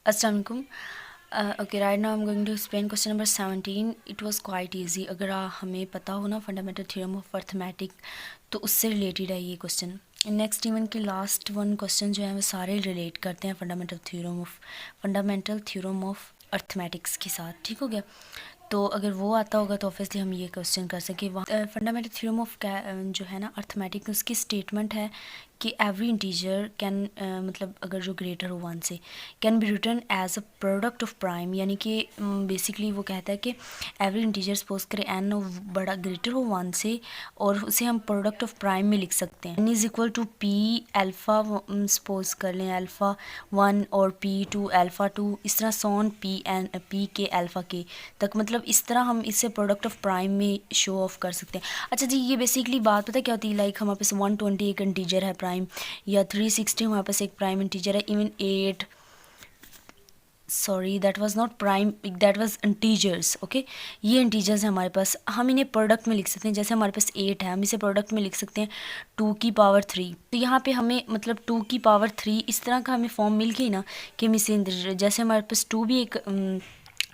Assalamu alaikum. Okay, right now I'm going to explain question number 17. It was quite easy. अगर हमें पता हो ना फंडामेंटल थ्योरम ऑफ अर्थमेटिक तो उससे रिलेटेड है ये क्वेश्चन. नेक्स्ट इवन के लास्ट वन क्वेश्चन जो है वो सारे रिलेट करते हैं फंडामेंटल थ्योरम ऑफ अर्थमेटिक्स के साथ. ठीक हो गया. तो अगर वो आता होगा तो ऑब्वियसली हम ये क्वेश्चन कर सकें. वहाँ फंडामेंटल थ्योरम ऑफ जो है ना अर्थमेटिक उसकी स्टेटमेंट है कि एवरी इंटीजर कैन मतलब अगर जो ग्रेटर हो वन से can be written as a product of prime. यानी कि बेसिकली वो कहता है कि एवरी इंटीजर सपोज करें एन बड़ा ग्रेटर हो वन से और उसे हम प्रोडक्ट ऑफ प्राइम में लिख सकते हैं. N is equal to p alpha suppose कर लें अल्फ़ा 1 और P2 अल्फ़ा 2 इस तरह सोन पी के अल्फ़ा के तक. मतलब इस तरह हम इसे प्रोडक्ट ऑफ प्राइम में शो ऑफ कर सकते हैं. अच्छा जी, ये बेसिकली बात पता है क्या होती है. लाइक हमारे पास 120 एक इंटीजर है प्राइम, या 360 हमारे पास एक प्राइम इंटीजर है. Even 8 sorry that was not prime, that was integers. Okay, ये इंटीजर्स हैं हमारे पास. हम इन्हें प्रोडक्ट में लिख सकते हैं. जैसे हमारे पास 8 है, हम इसे प्रोडक्ट में लिख सकते हैं 2 की पावर 3. तो यहाँ पे हमें मतलब 2 की पावर 3 इस तरह का हमें फॉर्म मिल गई ना कि हम इसे जैसे हमारे पास 2 भी एक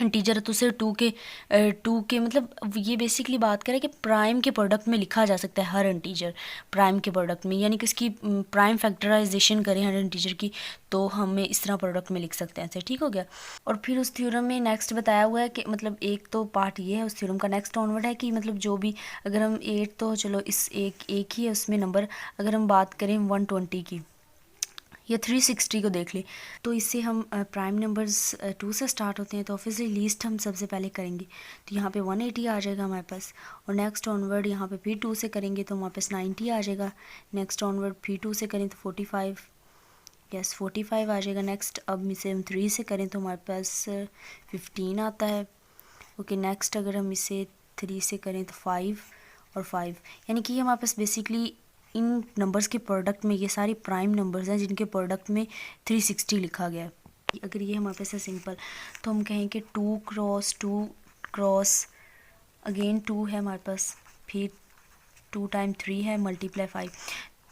इंटीजर है तो उसे टू के मतलब ये बेसिकली बात करें कि प्राइम के प्रोडक्ट में लिखा जा सकता है हर इंटीजर प्राइम के प्रोडक्ट में. यानी कि इसकी प्राइम फैक्टराइजेशन करें हर इंटीजर की तो हमें इस तरह प्रोडक्ट में लिख सकते हैं ऐसे. ठीक हो गया. और फिर उस थ्योरम में नेक्स्ट बताया हुआ है कि मतलब एक तो पार्ट ये है उस थ्योरम का. नेक्स्ट ऑनवर्ड है कि मतलब जो भी अगर हम 8 तो चलो इस एक ही है उसमें नंबर. अगर हम बात करें 120 की या 360 को देख लें तो इससे हम प्राइम नंबर्स 2 से स्टार्ट होते हैं तो ऑब्वियसली लीस्ट हम सबसे पहले करेंगे. तो यहाँ पे 180 आ जाएगा हमारे पास. और नेक्स्ट ऑनवर्ड यहाँ पे फिर 2 से करेंगे तो हमारे पास 90 आ जाएगा. नेक्स्ट ऑनवर्ड फिर 2 से करें तो 45, यस 45 आ जाएगा. नेक्स्ट अब इसे हम 3 से करें तो हमारे पास 15 आता है. ओके, नेक्स्ट अगर हम इसे 3 से करें तो 5 और 5. यानी कि हमारे पास बेसिकली इन नंबर्स के प्रोडक्ट में ये सारी प्राइम नंबर्स हैं जिनके प्रोडक्ट में 360 लिखा गया है. अगर ये हमारे पास है सिंपल तो हम कहें कि 2 क्रॉस 2 क्रॉस अगेन 2 है हमारे पास, फिर 2 टाइम 3 है मल्टीप्लाई 5.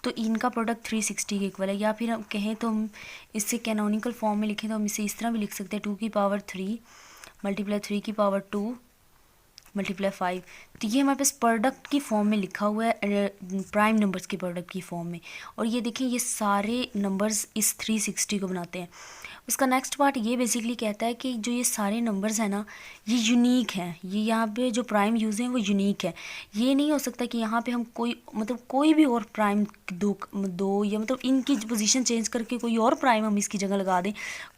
तो इनका प्रोडक्ट 360 के इक्वल है. या फिर हम कहें तो हम इससे कैनोनिकल फॉर्म में लिखें तो हम इसे इस तरह भी लिख सकते हैं 2 की पावर 3 मल्टीप्लाई 3 की पावर 2 मल्टीप्लाई 5. तो ये हमारे पास प्रोडक्ट की फॉर्म में लिखा हुआ है प्राइम नंबर्स के प्रोडक्ट की फॉर्म में. और ये देखिए ये सारे नंबर्स इस 360 को बनाते हैं. उसका नेक्स्ट पार्ट ये बेसिकली कहता है कि जो ये सारे नंबर्स हैं ना ये यूनिक हैं. ये यहाँ पे जो प्राइम यूज़ हैं वो यूनिक है. ये नहीं हो सकता कि यहाँ पे हम कोई भी और प्राइम दो या मतलब इनकी पोजीशन चेंज करके कोई और प्राइम हम इसकी जगह लगा दें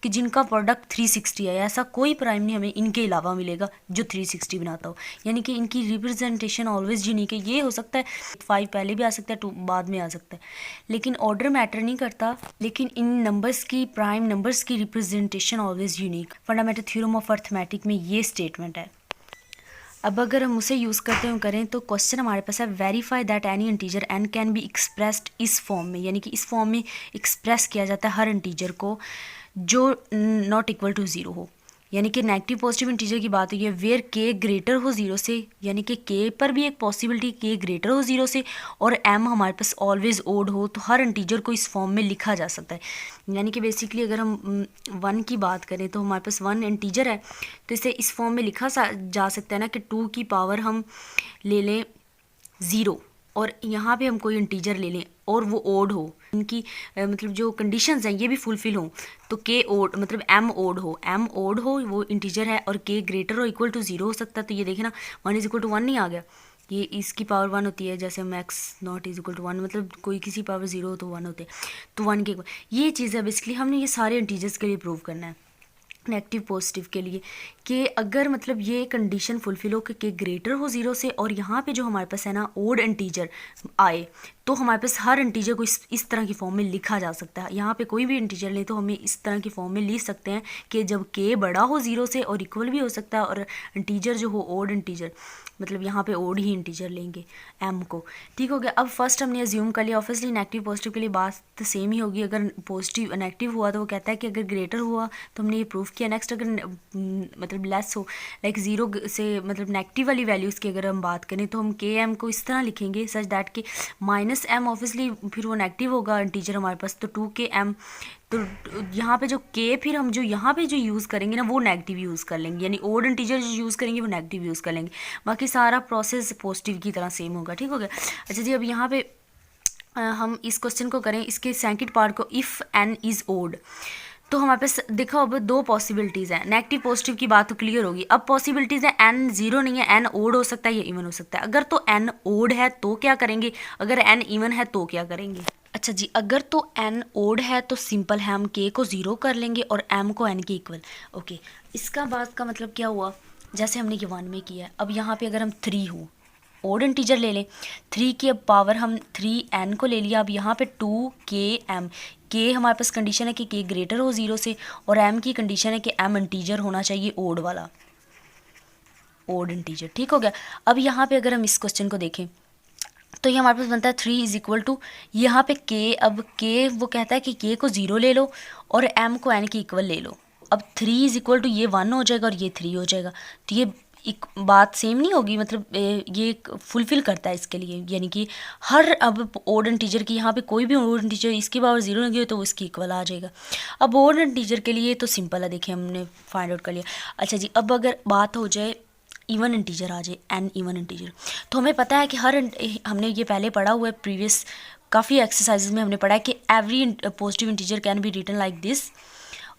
कि जिनका प्रोडक्ट 360 है. ऐसा कोई प्राइम नहीं हमें इनके अलावा मिलेगा जो 360 बनाता हो. यानी कि इनकी रिप्रेजेंटेशन ऑलवेज यूनिक है. ये हो सकता है 5 पहले भी आ सकता है 2 बाद में आ सकता है, लेकिन ऑर्डर मैटर नहीं करता. लेकिन इन नंबर्स की प्राइम नंबर्स की representation always unique. Fundamental theorem of arithmetic में ये स्टेटमेंट है. अब अगर हम उसे यूज़ करते हुए करें तो क्वेश्चन हमारे पास है verify that any integer n can be expressed इस फॉर्म में. यानी कि इस फॉर्म में एक्सप्रेस किया जाता है हर इंटीजर को जो नॉट इक्वल टू 0 हो. यानी कि नेगेटिव पॉजिटिव इंटीजर की बात हुई है वेयर के ग्रेटर हो 0 से. यानी कि के पर भी एक पॉसिबिलिटी के ग्रेटर हो 0 से और एम हमारे पास ऑलवेज ओड हो तो हर इंटीजर को इस फॉर्म में लिखा जा सकता है. यानी कि बेसिकली अगर हम 1 की बात करें तो हमारे पास 1 इंटीजर है तो इसे इस फॉर्म में लिखा जा सकता है ना कि 2 की पावर हम ले लें 0 और यहाँ पे हम कोई इंटीजर ले लें और वो ओड हो. इनकी मतलब जो कंडीशंस हैं ये भी फुलफिल हों तो के ओड मतलब एम ओड हो वो इंटीजर है और के ग्रेटर और इक्वल टू 0 हो सकता है. तो ये देखें ना 1 इज इक्वल टू 1 नहीं आ गया. ये इसकी पावर 1 होती है जैसे max naught is equal to 1 मतलब कोई किसी पावर 0 हो तो 1 होते हैं तो 1 के इक्वल. ये चीज़ है बेसिकली हमने ये सारे इंटीजर्स के लिए प्रूव करना है नेगेटिव पॉजिटिव के लिए कि अगर मतलब ये कंडीशन फुलफिल हो कि ग्रेटर हो 0 से और यहाँ पे जो हमारे पास है ना ओड इंटीजर आए तो हमारे पास हर इंटीजर को इस तरह की फॉर्म में लिखा जा सकता है. यहाँ पे कोई भी इंटीजर ले तो हमें इस तरह की फॉर्म में लिख सकते हैं कि जब के बड़ा हो 0 से और इक्वल भी हो सकता है और इंटीजर जो हो ओड इंटीजर मतलब यहाँ पे ओड ही इंटीजर लेंगे एम को. ठीक हो गया. अब फर्स्ट हमने अज्यूम कर लिया ऑब्वियसली नेगेटिव पॉजिटिव के लिए बात तो सेम ही होगी. अगर पॉजिटिव नेगेटिव हुआ तो वो कहता है कि अगर ग्रेटर हुआ तो हमने ये प्रूव किया. नेक्स्ट अगर मतलब लेस हो लाइक 0 से मतलब नेगेटिव वाली वैल्यूज़ की अगर हम बात करें तो हम के एम को इस तरह लिखेंगे सच दैट कि माइनस एम ऑब्वियसली फिर वो नेगेटिव होगा इंटीजर हमारे पास, तो 2k m, तो यहाँ पे जो k फिर हम जो यहाँ पे जो यूज़ करेंगे ना वो नेगेटिव यूज़ कर लेंगे, यानी ओड इंटीजर जो यूज़ करेंगे वो नेगेटिव यूज़ कर लेंगे, बाकी सारा प्रोसेस पॉजिटिव की तरह सेम होगा। ठीक हो गया। अच्छा जी, अब यहाँ पे हम इस क्वेश्चन को करें, इसके सेकंड पार्ट को, इफ़ n इज़ ओड, तो हमारे पास देखो अब दो पॉसिबिलिटीज़ हैं, नेगेटिव पॉजिटिव की बात तो क्लियर होगी। अब पॉसिबिलिटीज़ है n जीरो नहीं है, n ओड हो सकता है या इवन हो सकता है। अगर तो n ओड है तो क्या करेंगे, अगर n इवन है तो क्या करेंगे। अच्छा जी, अगर तो n ओड है तो सिंपल है, हम k को ज़ीरो कर लेंगे और m को n के इक्वल। ओके, इसका बात का मतलब क्या हुआ, जैसे हमने ये 1 में किया है, अब यहाँ पे अगर हम 3 हो, ओड इंटीजर ले लें, 3 की अब पावर हम 3n को ले लिया, अब यहाँ पे 2km, k हमारे पास कंडीशन है कि k ग्रेटर हो 0 से, और m की कंडीशन है कि m इंटीजर होना चाहिए ओड वाला, ओड इंटीजर। ठीक हो गया। अब यहाँ पे अगर हम इस क्वेश्चन को देखें तो ये हमारे पास बनता है 3 इज इक्वल टू, यहाँ पे k, अब k वो कहता है कि k को 0 ले लो और m को n की इक्वल ले लो। अब 3 इज इक्वल टू ये 1 हो जाएगा और ये 3 हो जाएगा, तो ये एक बात सेम नहीं होगी, मतलब ये फुलफिल करता है इसके लिए, यानी कि हर अब ओड इंटीजर की यहाँ पे कोई भी ओड इंटीजर इसकी पावर 0 नहीं हो तो वो इसकी इक्वल आ जाएगा। अब ओड इंटीजर के लिए तो सिंपल है, देखिए हमने फाइंड आउट कर लिया। अच्छा जी, अब अगर बात हो जाए इवन इंटीजर आ जाए, एन इवन इंटीजर, तो हमें पता है कि हमने ये पहले पढ़ा हुआ है, प्रीवियस काफ़ी एक्सरसाइजेज में हमने पढ़ा है कि every positive integer can be written like this,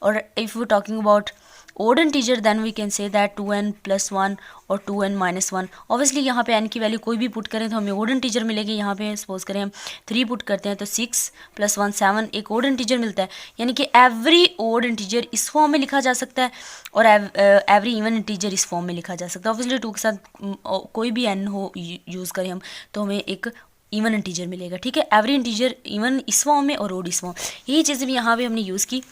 और if we talking about odd integer then we can say that 2n plus 1 और 2n minus 1। ऑब्वियसली यहाँ पे n की वैल्यू कोई भी पुट करें तो हमें odd integer मिलेगी। यहाँ पे सपोज करें हम 3 पुट करते हैं तो 6 + 1 7, एक odd integer मिलता है, यानी कि एवरी odd integer इस फॉर्म में लिखा जा सकता है और एवरी इवन इंटीजर इस फॉर्म में लिखा जा सकता है। ऑब्वियसली 2 के साथ कोई भी n हो यूज़ करें हम तो हमें एक इवन इंटीजर मिलेगा। ठीक है, एवरी इंटीजर इवन इस फॉर्म में और odd इस फॉर्म, यही चीज़ें भी यहाँ पे हमने यूज़ की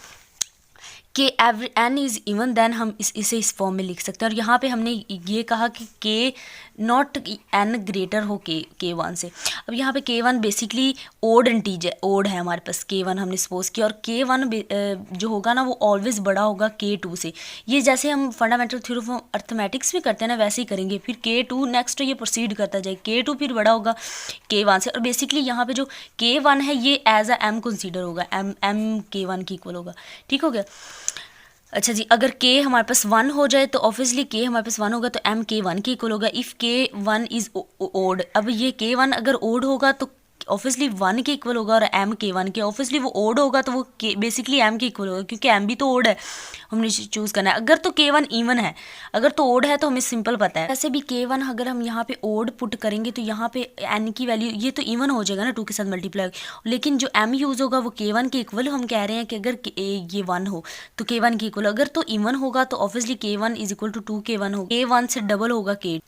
कि every n is even, then हम इसे इस फॉर्म में लिख सकते हैं। और यहाँ पे हमने ये कहा कि k नॉट n ग्रेटर हो k1 से। अब यहाँ पे k1 basically odd integer, odd है हमारे पास, k1 हमने सपोज किया, और k1 जो होगा ना वो ऑलवेज बड़ा होगा k2 से। ये जैसे हम फंडामेंटल थ्योरी ऑफ अर्थमेटिक्स भी करते हैं ना, वैसे ही करेंगे। फिर k2 नेक्स्ट ये प्रोसीड करता जाए, k2 फिर बड़ा होगा k1 से, और बेसिकली यहाँ पे जो k1 है ये एज अ m कंसीडर होगा, m k1 की इक्वल होगा। ठीक हो गया। अच्छा जी, अगर k हमारे पास 1 हो जाए तो ऑब्वियसली k हमारे पास 1 होगा तो m k1 के इक्वल होगा, इफ़ k1 इज़ ओड। अब ये k1 अगर ओड होगा तो ऑब्वियसली 1 के इक्वल होगा, और m k1 के, ऑब्वियसली वो ओड होगा तो वो बेसिकली m के इक्वल होगा, क्योंकि m भी तो ओड है, हमने चूज़ करना है। अगर तो k1 इवन है, अगर तो ओड है तो हमें सिंपल पता है। वैसे भी k1 अगर हम यहाँ पे ओड पुट करेंगे तो यहाँ पे n की वैल्यू ये तो इवन हो जाएगा ना 2 के साथ मल्टीप्लाई, लेकिन जो m यूज़ होगा वो k1 के इक्वल हम कह रहे हैं कि अगर ये 1 हो तो k1 के इक्वल, अगर तो इवन होगा तो obviously k1 is equal to 2k1 होगा, k1 से डबल होगा k।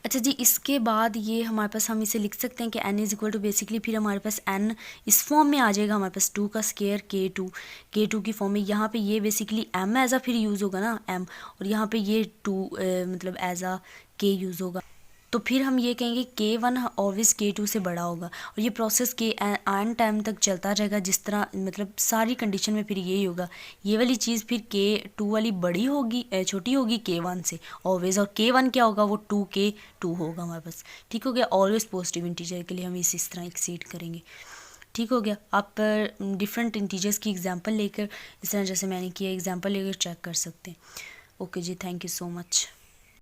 अच्छा जी, इसके बाद ये हमारे पास हम इसे लिख सकते हैं कि n is equal to, basically फिर हमारे पास n इस फॉर्म में आ जाएगा, हमारे पास 2 का स्केयर k2 की फॉर्म में। यहाँ पे ये बेसिकली m एज आ फिर यूज़ होगा ना m, और यहाँ पे ये 2 मतलब एज आ k यूज़ होगा, तो फिर हम ये कहेंगे k1 ऑलवेज k2 से बड़ा होगा, और ये प्रोसेस के एन टाइम तक चलता रहेगा। जिस तरह मतलब सारी कंडीशन में फिर यही होगा, ये वाली चीज़ फिर k2 वाली बड़ी होगी, छोटी होगी k1 से ऑलवेज, और k1 क्या होगा वो 2k2 होगा हमारे पास। ठीक हो गया। ऑलवेज पॉजिटिव इंटीजर के लिए हम इस तरह एक्सीड करेंगे। ठीक हो गया। आप डिफरेंट इंटीजर्स की एग्जांपल लेकर, इस तरह जैसे मैंने किया एग्जांपल लेकर चेक कर सकते हैं। ओके जी, थैंक यू सो मच।